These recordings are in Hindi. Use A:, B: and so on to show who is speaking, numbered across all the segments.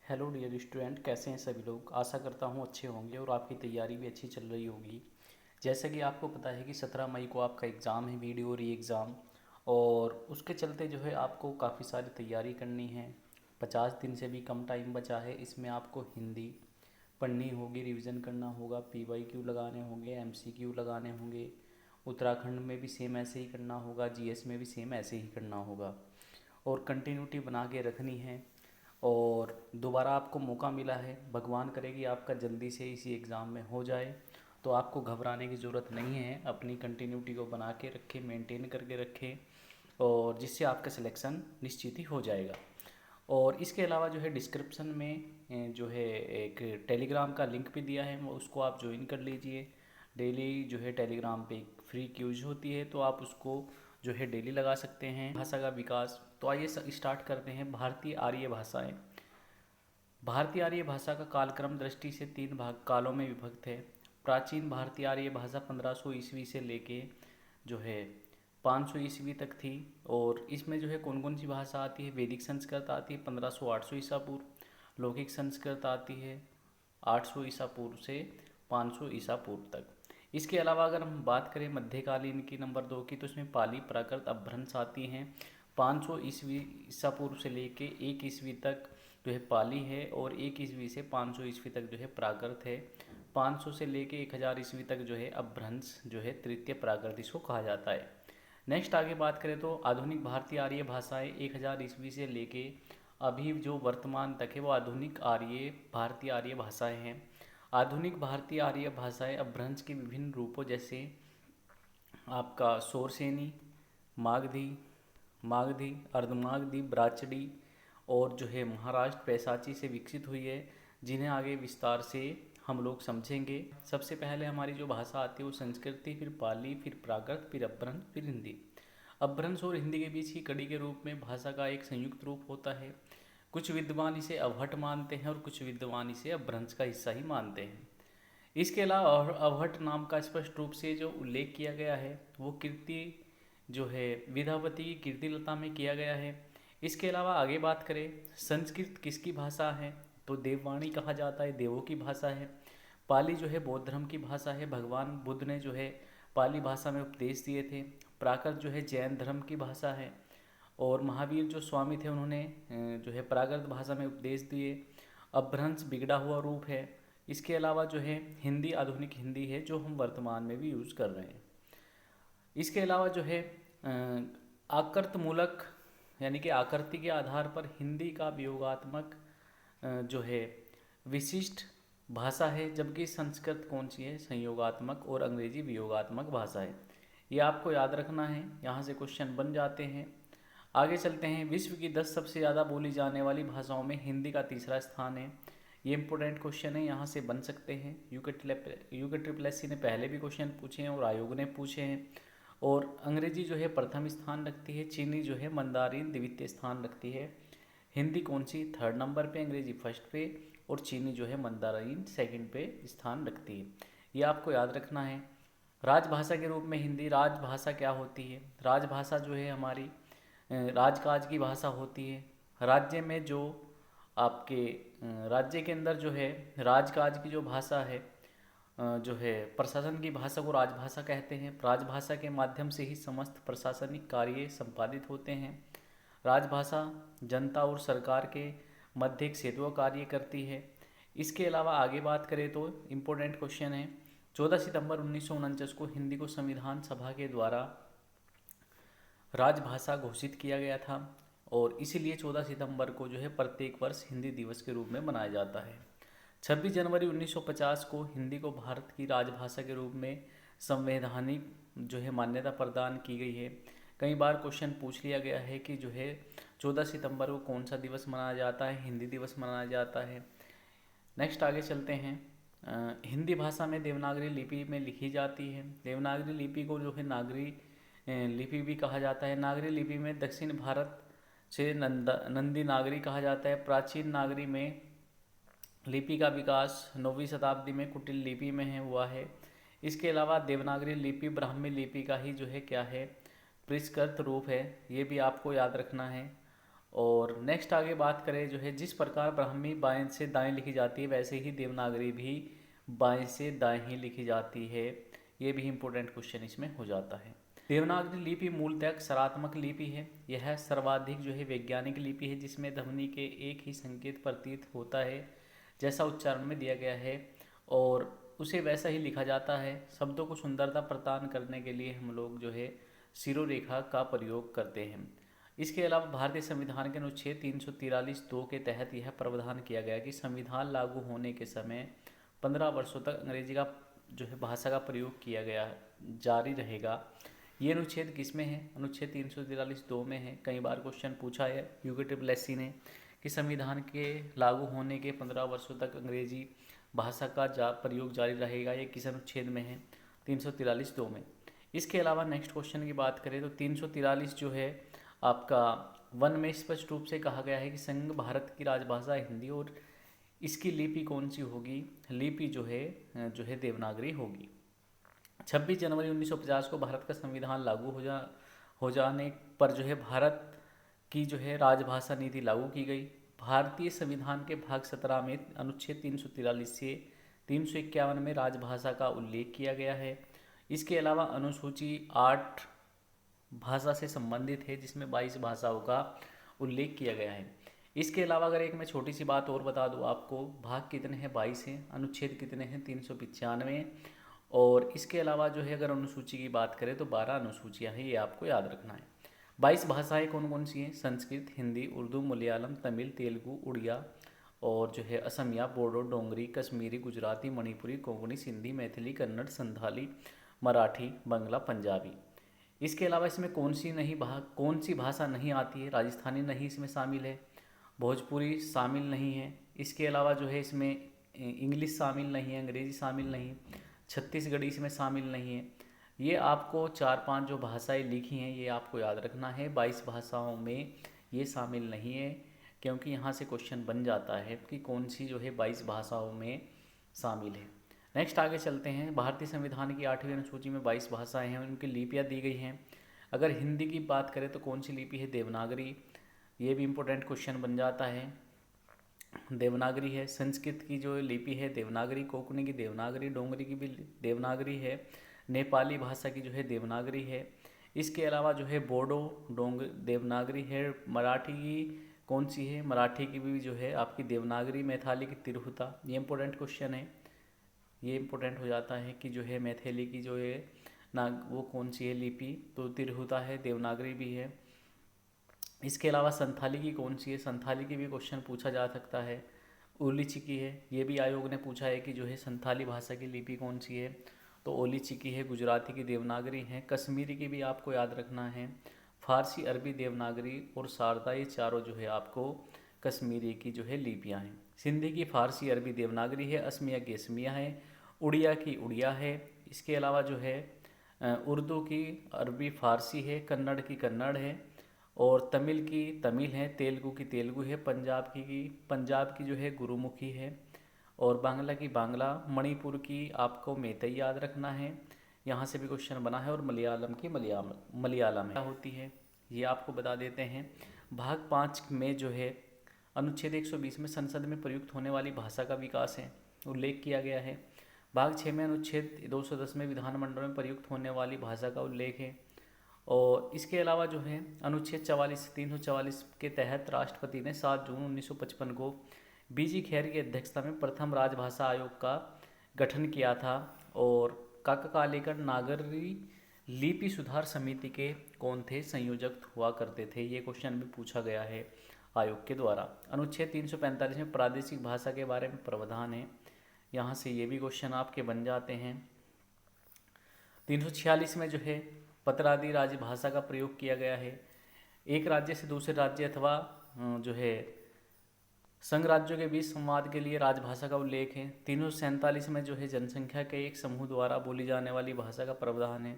A: हेलो डियर स्टूडेंट, कैसे हैं सभी लोग। आशा करता हूँ अच्छे होंगे और आपकी तैयारी भी अच्छी चल रही होगी। जैसा कि आपको पता है कि 17 मई को आपका एग्ज़ाम है, वीडियो री एग्ज़ाम। और उसके चलते जो है आपको काफ़ी सारी तैयारी करनी है। 50 दिन से भी कम टाइम बचा है। इसमें आपको हिंदी पढ़नी होगी, रिवीजन करना होगा, PYQ लगाने होंगे, MCQ लगाने होंगे। उत्तराखंड में भी सेम ऐसे ही करना होगा, GS में भी सेम ऐसे ही करना होगा। और कंटिन्यूटी बना के रखनी है। और दोबारा आपको मौका मिला है, भगवान करे कि आपका जल्दी से इसी एग्ज़ाम में हो जाए। तो आपको घबराने की ज़रूरत नहीं है, अपनी कंटिन्यूटी को बना के रखें, मेंटेन करके रखें, और जिससे आपका सिलेक्शन निश्चित ही हो जाएगा। और इसके अलावा जो है डिस्क्रिप्शन में जो है एक टेलीग्राम का लिंक भी दिया है, उसको आप ज्वाइन कर लीजिए। डेली जो है टेलीग्राम पे एक फ्री क्यूज होती है, तो आप उसको जो है डेली लगा सकते हैं। भाषा का विकास, तो आइए स्टार्ट करते हैं। भारतीय आर्य भाषाएं। भारतीय आर्य भाषा का कालक्रम दृष्टि से 3 भाग कालों में विभक्त है। प्राचीन भारतीय आर्य भाषा 1500 ईस्वी से लेके जो है 500 ईस्वी तक थी। और इसमें जो है कौन कौन सी भाषा आती है। वैदिक संस्कृत आती है 1500-800 ईसा पूर्व। लौकिक संस्कृत आती है 800 ईसा पूर्व से 500 ईसा पूर्व तक। इसके अलावा अगर हम बात करें मध्यकालीन की, नंबर 2 की, तो इसमें पाली, प्राकृत, अपभ्रंश आती हैं। 500 ईस्वी ईसा पूर्व से लेके 1 ईस्वी तक जो है पाली है, और 1 ईस्वी से 500 ईस्वी तक जो है प्राकृत है। 500 से लेके 1000 ईस्वी तक जो है अपभ्रंश जो है तृतीय प्राकृत इसको कहा जाता है। नेक्स्ट आगे बात करें तो आधुनिक भारतीय आर्य भाषाएं 1000 ईस्वी से लेके अभी जो वर्तमान तक है वो आधुनिक आर्य भारतीय आर्य भाषाएं हैं। आधुनिक भारतीय आर्य भाषाएं अपभ्रंश के विभिन्न रूपों जैसे आपका शोरसेनी, मागधी, मागधी, अर्धमागधी, ब्राचडी और जो है महाराष्ट्र पैसाची से विकसित हुई है, जिन्हें आगे विस्तार से हम लोग समझेंगे। सबसे पहले हमारी जो भाषा आती है वो संस्कृत थी, फिर पाली, फिर प्राकृत, फिर अपभ्रंश, फिर हिंदी। अपभ्रंश और हिंदी के बीच की कड़ी के रूप में भाषा का एक संयुक्त रूप होता है। कुछ विद्वान इसे अवहट मानते हैं और कुछ विद्वान इसे अपभ्रंश का हिस्सा ही मानते हैं। इसके अलावा अवहट नाम का स्पष्ट रूप से जो उल्लेख किया गया है वो कीर्ति जो है विद्यावती की कीर्तिलता में किया गया है। इसके अलावा आगे बात करें संस्कृत किसकी भाषा है, तो देववाणी कहा जाता है, देवों की भाषा है। पाली जो है बौद्ध धर्म की भाषा है, भगवान बुद्ध ने जो है पाली भाषा में उपदेश दिए थे। प्राकृत जो है जैन धर्म की भाषा है, और महावीर जो स्वामी थे उन्होंने जो है प्राकृत भाषा में उपदेश दिए। अपभ्रंश बिगड़ा हुआ रूप है। इसके अलावा जो है हिंदी आधुनिक हिंदी है जो हम वर्तमान में भी यूज़ कर रहे हैं। इसके अलावा जो है आकृत मूलक यानी कि आकृति के आधार पर हिंदी का वियोगात्मक जो है विशिष्ट भाषा है, जबकि संस्कृत कौन सी है, संयोगात्मक, और अंग्रेजी वियोगात्मक भाषा है। ये आपको याद रखना है, यहाँ से क्वेश्चन बन जाते हैं। आगे चलते हैं। विश्व की 10 सबसे ज़्यादा बोली जाने वाली भाषाओं में हिंदी का तीसरा स्थान है। ये इंपॉर्टेंट क्वेश्चन है, यहाँ से बन सकते हैं। UKSSC ने पहले भी क्वेश्चन पूछे हैं और आयोग ने पूछे हैं। और अंग्रेजी जो है प्रथम स्थान रखती है, चीनी जो है मंदारिन द्वितीय स्थान रखती है। हिंदी कौन सी, 3rd नंबर पे, अंग्रेजी फर्स्ट पे, और चीनी जो है मंदारिन सेकंड पे स्थान रखती है। ये आपको याद रखना है। राजभाषा के रूप में हिंदी, राजभाषा क्या होती है। राजभाषा जो है हमारी राजकाज की भाषा होती है। राज्य में जो आपके राज्य के अंदर जो है राजकाज की जो भाषा है जो है प्रशासन की भाषा को राजभाषा कहते हैं। राजभाषा के माध्यम से ही समस्त प्रशासनिक कार्य संपादित होते हैं। राजभाषा जनता और सरकार के मध्य एक सेतु कार्य करती है। इसके अलावा आगे बात करें तो इम्पोर्टेंट क्वेश्चन है। 14 सितंबर 1949 को हिंदी को संविधान सभा के द्वारा राजभाषा घोषित किया गया था, और इसीलिए 14 सितंबर को जो है प्रत्येक वर्ष हिंदी दिवस के रूप में मनाया जाता है। 26 जनवरी 1950 को हिंदी को भारत की राजभाषा के रूप में संवैधानिक जो है मान्यता प्रदान की गई है। कई बार क्वेश्चन पूछ लिया गया है कि जो है 14 सितंबर को कौन सा दिवस मनाया जाता है, हिंदी दिवस मनाया जाता है। नेक्स्ट आगे चलते हैं। हिंदी भाषा में देवनागरी लिपि में लिखी जाती है। देवनागरी लिपि को जो है नागरी लिपि भी कहा जाता है। नागरी लिपि में दक्षिण भारत से नंदी नागरी कहा जाता है। प्राचीन नागरी में लिपि का विकास 9वीं शताब्दी में कुटिल लिपि में है हुआ है। इसके अलावा देवनागरी लिपि ब्राह्मी लिपि का ही जो है क्या है, परिष्कृत रूप है। ये भी आपको याद रखना है। और नेक्स्ट आगे बात करें जो है, जिस प्रकार ब्राह्मी बाएं से दाएं लिखी जाती है वैसे ही देवनागरी भी बाएं से दाएं ही लिखी जाती है। ये भी इम्पोर्टेंट क्वेश्चन इसमें हो जाता है। देवनागरी लिपि मूलतः अक्षरात्मक लिपि है। यह सर्वाधिक जो है वैज्ञानिक लिपि है, जिसमें ध्वनि के एक ही संकेत प्रतीत होता है जैसा उच्चारण में दिया गया है, और उसे वैसा ही लिखा जाता है। शब्दों को सुंदरता प्रदान करने के लिए हम लोग जो है शिरोरेखा का प्रयोग करते हैं। इसके अलावा भारतीय संविधान के अनुच्छेद 343(2) के तहत यह प्रावधान किया गया कि संविधान लागू होने के समय 15 वर्षों तक अंग्रेजी का जो है भाषा का प्रयोग किया गया जारी रहेगा। ये अनुच्छेद किस में है? अनुच्छेद 343(2) में है। कई बार क्वेश्चन पूछा है यूके ने कि संविधान के लागू होने के 15 वर्षों तक अंग्रेजी भाषा का प्रयोग जारी रहेगा, ये किस अनुच्छेद में है? 343(2) में। इसके अलावा नेक्स्ट क्वेश्चन की बात करें तो 343 जो है आपका 1 में स्पष्ट रूप से कहा गया है कि संघ भारत की राजभाषा हिंदी और इसकी लिपि कौन सी होगी? लिपि जो है देवनागरी होगी। 26 जनवरी 1950 को भारत का संविधान लागू हो जाने पर जो है भारत की जो है राजभाषा नीति लागू की गई। भारतीय संविधान के भाग 17 में अनुच्छेद 343 से 351 में राजभाषा का उल्लेख किया गया है। इसके अलावा अनुसूची 8 भाषा से संबंधित है, जिसमें 22 भाषाओं का उल्लेख किया गया है। इसके अलावा अगर एक मैं छोटी सी बात और बता दूं आपको, भाग कितने हैं? 22 हैं। अनुच्छेद कितने हैं? 395। और इसके अलावा जो है अगर अनुसूची की बात करें तो 12 अनुसूचियाँ हैं, ये आपको याद रखना है। 22 भाषाएं कौन कौन सी हैं? संस्कृत, हिंदी, उर्दू, मलयालम, तमिल, तेलुगु, उड़िया और जो है असमिया, बोडो, डोंगरी, कश्मीरी, गुजराती, मणिपुरी, कोंकणी, सिंधी, मैथिली, कन्नड़, संथाली, मराठी, बंगला, पंजाबी। इसके अलावा इसमें कौन सी भाषा नहीं आती है? राजस्थानी नहीं इसमें शामिल है, भोजपुरी शामिल नहीं है, इसके अलावा जो है इसमें इंग्लिश शामिल नहीं है, अंग्रेजी शामिल नहीं, छत्तीसगढ़ी इसमें शामिल नहीं है। ये आपको 4-5 जो भाषाएं लिखी हैं ये आपको याद रखना है। 22 भाषाओं में ये शामिल नहीं है, क्योंकि यहाँ से क्वेश्चन बन जाता है कि कौन सी जो है 22 भाषाओं में शामिल है। नेक्स्ट आगे चलते हैं। भारतीय संविधान की 8वीं अनुसूची में 22 भाषाएं हैं, उनकी लिपियाँ दी गई हैं। अगर हिंदी की बात करें तो कौन सी लिपि है? देवनागरी। ये भी इम्पोर्टेंट क्वेश्चन बन जाता है, देवनागरी है। संस्कृत की जो लिपि है देवनागरी, कोंकणी की देवनागरी, डोंगरी की भी देवनागरी है, नेपाली भाषा की जो है देवनागरी है। इसके अलावा जो है बोडो देवनागरी है। मराठी की कौन सी है? मराठी की भी जो है आपकी देवनागरी। मैथिली की तिरहुता। ये इंपॉर्टेंट क्वेश्चन है, ये इंपॉर्टेंट हो जाता है कि जो है मैथिली की जो है ना वो कौन सी है लिपि? तो तिरहुता है, देवनागरी भी है। इसके अलावा संथाली की कौन सी है? संथाली की भी क्वेश्चन पूछा जा सकता है। ओलीचिकी है, ये भी आयोग ने पूछा है कि जो है संथाली भाषा की लिपि कौन सी है? तो ओलीचिकी है। गुजराती की देवनागरी है। कश्मीरी की भी आपको याद रखना है। फारसी, अरबी, देवनागरी और शारदा, ये चारों जो है आपको कश्मीरी की जो है लिपियाँ हैं। सिंधी की फारसी, अरबी, देवनागरी है। असमिया की असमिया है। उड़िया की उड़िया है। इसके अलावा जो है उर्दू की अरबी फारसी है। कन्नड़ की कन्नड़ है और तमिल की तमिल है। तेलुगु की तेलुगु है। पंजाब की जो है गुरुमुखी है और बांग्ला की बांग्ला। मणिपुर की आपको मैतई याद रखना है, यहाँ से भी क्वेश्चन बना है। और मलयालम की मलयालम है होती है, ये आपको बता देते हैं। भाग 5 में जो है अनुच्छेद 120 में संसद में प्रयुक्त होने वाली भाषा का विकास है उल्लेख किया गया है। भाग 6 में अनुच्छेद 210 में विधानमंडल में प्रयुक्त होने वाली भाषा का उल्लेख है। और इसके अलावा जो है अनुच्छेद 344 के तहत राष्ट्रपति ने 7 जून 1955 को बीजी खैर की अध्यक्षता में प्रथम राजभाषा आयोग का गठन किया था। और काका कालेकर नागरी लिपि सुधार समिति के कौन थे? संयोजक हुआ करते थे। ये क्वेश्चन भी पूछा गया है आयोग के द्वारा। अनुच्छेद 345 में प्रादेशिक भाषा के बारे में प्रावधान है, यहाँ से ये भी क्वेश्चन आपके बन जाते हैं। 346 में जो है पत्रादि राजभाषा का प्रयोग किया गया है। एक राज्य से दूसरे राज्य अथवा जो है संघ राज्यों के बीच संवाद के लिए राजभाषा का उल्लेख है। 347 में जो है जनसंख्या के एक समूह द्वारा बोली जाने वाली भाषा का प्रावधान है।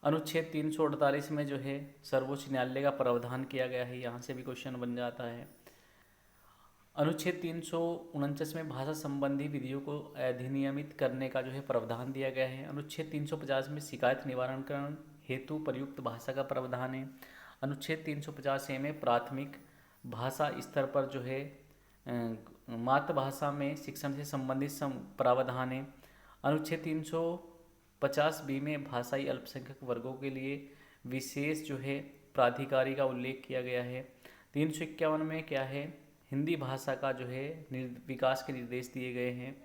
A: अनुच्छेद 348 में जो है सर्वोच्च न्यायालय का प्रावधान किया गया है, यहाँ से भी क्वेश्चन बन जाता है। अनुच्छेद 349 में भाषा संबंधी विधियों को अधिनियमित करने का जो है प्रावधान दिया गया है। अनुच्छेद 350 में शिकायत निवारण हेतु प्रयुक्त भाषा का प्रावधान है। अनुच्छेद 350 ए में प्राथमिक भाषा स्तर पर जो है मातृभाषा में शिक्षण से संबंधित प्रावधान है। अनुच्छेद 350 बी में भाषाई अल्पसंख्यक वर्गों के लिए विशेष जो है प्राधिकारी का उल्लेख किया गया है। 351 में क्या है, हिंदी भाषा का जो है विकास के निर्देश दिए गए हैं।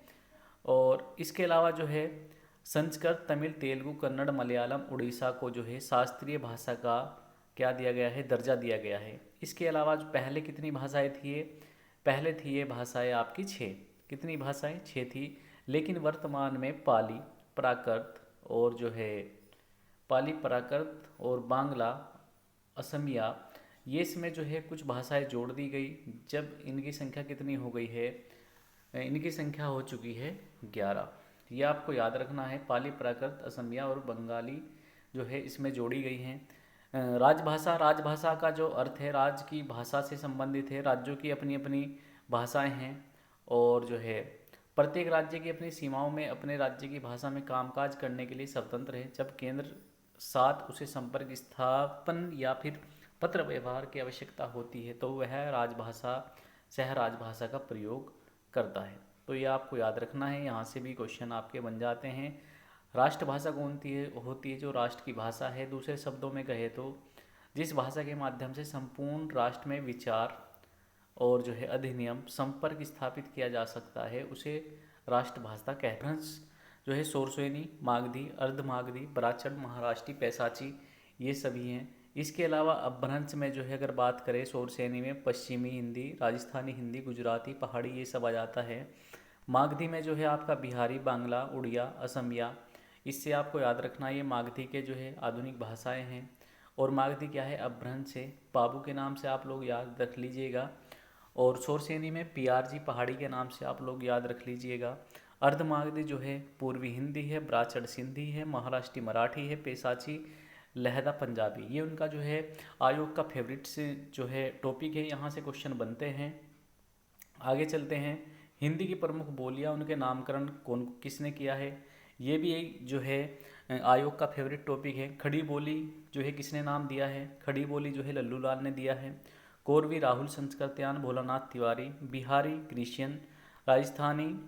A: और इसके अलावा जो है संस्कृत, तमिल, तेलुगु, कन्नड़, मलयालम, उड़ीसा को जो है शास्त्रीय भाषा का क्या दिया गया है, दर्जा दिया गया है। इसके अलावा जो पहले कितनी भाषाएं थी ये, पहले थी ये भाषाएं आपकी 6। कितनी भाषाएं, 6 थी। लेकिन वर्तमान में पाली, प्राकृत और जो है पाली, प्राकृत और बांग्ला, असमिया, ये इसमें जो है कुछ भाषाएं जोड़ दी गई। जब इनकी संख्या कितनी हो गई है, इनकी संख्या हो चुकी है 11। ये आपको याद रखना है, पाली, प्राकृत, असमिया और बंगाली जो है इसमें जोड़ी गई हैं। राजभाषा, राजभाषा का जो अर्थ है राज्य की भाषा से संबंधित है। राज्यों की अपनी अपनी भाषाएं हैं और जो है प्रत्येक राज्य की अपनी सीमाओं में अपने राज्य की भाषा में कामकाज करने के लिए स्वतंत्र है। जब केंद्र साथ उसे संपर्क स्थापन या फिर पत्र व्यवहार की आवश्यकता होती है तो वह राजभाषा, सह राजभाषा का प्रयोग करता है। तो ये आपको याद रखना है, यहाँ से भी क्वेश्चन आपके बन जाते हैं। राष्ट्रभाषा कौन होती है जो राष्ट्र की भाषा है। दूसरे शब्दों में कहे तो जिस भाषा के माध्यम से संपूर्ण राष्ट्र में विचार और जो है अधिनियम संपर्क स्थापित किया जा सकता है उसे राष्ट्रभाषा कहते हैं। जो है सोरसेनी, मागधी, अर्धमागधी, बराचड़, महाराष्ट्री, पैसाची, ये सभी हैं। इसके अलावा अपभ्रंश में जो है अगर बात करें सोरसेनी में पश्चिमी हिंदी, राजस्थानी हिंदी, गुजराती, पहाड़ी, ये सब आ जाता है। मागधी में जो है आपका बिहारी, बांग्ला, उड़िया, असमिया, इससे आपको याद रखना ये मागधी के जो है आधुनिक भाषाएं हैं। और मागधी क्या है, अपभ्रंश है, बाबू के नाम से आप लोग याद रख लीजिएगा। और सोरसेनी में पीआरजी पहाड़ी के नाम से आप लोग याद रख लीजिएगा। अर्धमागधी जो है पूर्वी हिंदी है, ब्राचड़ सिंधी है, महाराष्ट्री मराठी है, पेशाची लहदा पंजाबी, ये उनका जो है आयोग का फेवरेट से जो है टॉपिक है, यहाँ से क्वेश्चन बनते हैं। आगे चलते हैं, हिंदी की प्रमुख बोलियाँ, उनके नामकरण कौन किसने किया है, ये भी एक जो है आयोग का फेवरेट टॉपिक है। खड़ी बोली जो है किसने नाम दिया है, खड़ी बोली जो है लल्लू लाल ने दिया है। कोरवी राहुल संस्कृत्यान भोलानाथ तिवारी, बिहारी ग्रीशियन, राजस्थानी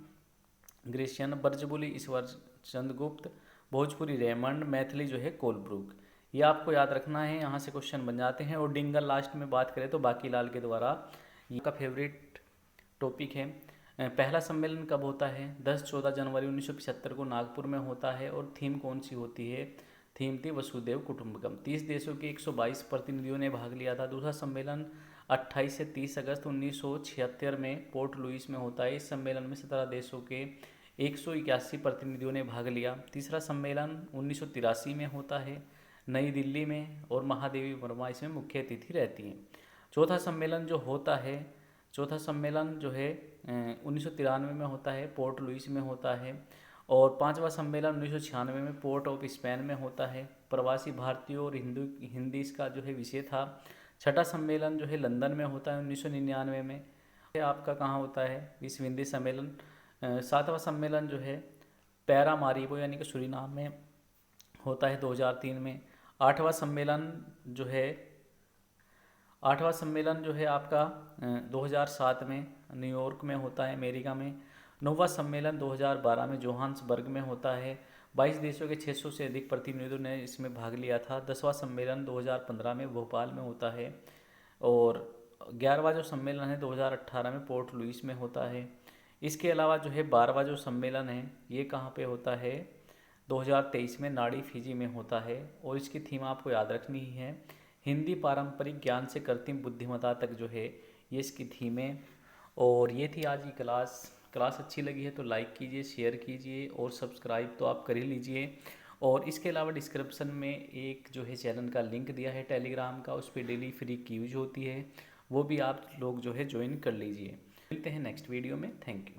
A: ग्रीशियन, ब्रजबुली ईश्वर चंद गुप्त, भोजपुरी रेमंड, मैथिली जो है कोलब्रुक। ये आपको याद रखना है, यहाँ से क्वेश्चन बन जाते हैं। और डिंगल लास्ट में बात करें तो बाकीलाल के द्वारा, ये का फेवरेट टॉपिक है। पहला सम्मेलन कब होता है, 10-14 जनवरी 1975 को नागपुर में होता है। और थीम कौन सी होती है, थीम थी वसुदेव कुटुंबकम। 30 देशों के 122 प्रतिनिधियों ने भाग लिया था। दूसरा सम्मेलन 28 से 30 अगस्त 1976 में पोर्ट लुइस में होता है। इस सम्मेलन में 17 देशों के 181 प्रतिनिधियों ने भाग लिया। तीसरा सम्मेलन 1983 में होता है नई दिल्ली में, और महादेवी वर्मा इसमें मुख्य अतिथि रहती हैं। चौथा सम्मेलन जो होता है, चौथा सम्मेलन जो है 1993 में होता है, पोर्ट लुइस में होता है। और पांचवा सम्मेलन 1996 में पोर्ट ऑफ स्पेन में होता है। प्रवासी भारतीयों और हिंदी इसका जो है विषय था। छठा सम्मेलन जो है लंदन में होता है 1999 में। आपका कहाँ होता है, विश्व हिंदी सम्मेलन। सातवां सम्मेलन जो है पैरामारीबो यानी कि सूरीनाम में होता है 2003 में। आठवां सम्मेलन जो है आपका 2007 में न्यूयॉर्क में होता है, अमेरिका में। नौवां सम्मेलन 2012 में जोहान्सबर्ग में होता है। 22 देशों के 600 से अधिक प्रतिनिधियों ने इसमें भाग लिया था। 10वां सम्मेलन 2015 में भोपाल में होता है। और 11वां जो सम्मेलन है 2018 में पोर्ट लुइस में होता है। इसके अलावा जो है 12वां जो सम्मेलन है ये कहाँ पे होता है, 2023 में नाड़ी फिजी में होता है। और इसकी थीम आपको याद रखनी ही है, हिंदी पारंपरिक ज्ञान से कृत्रिम बुद्धिमत्ता तक जो है ये इसकी थीम है। और ये थी आज की क्लास अच्छी लगी है तो लाइक कीजिए, शेयर कीजिए और सब्सक्राइब तो आप कर ही लीजिए। और इसके अलावा डिस्क्रिप्शन में एक जो है चैनल का लिंक दिया है टेलीग्राम का, उस पर डेली फ्री क्यूज होती है, वो भी आप लोग जो है ज्वाइन कर लीजिए। मिलते हैं नेक्स्ट वीडियो में। Thank you.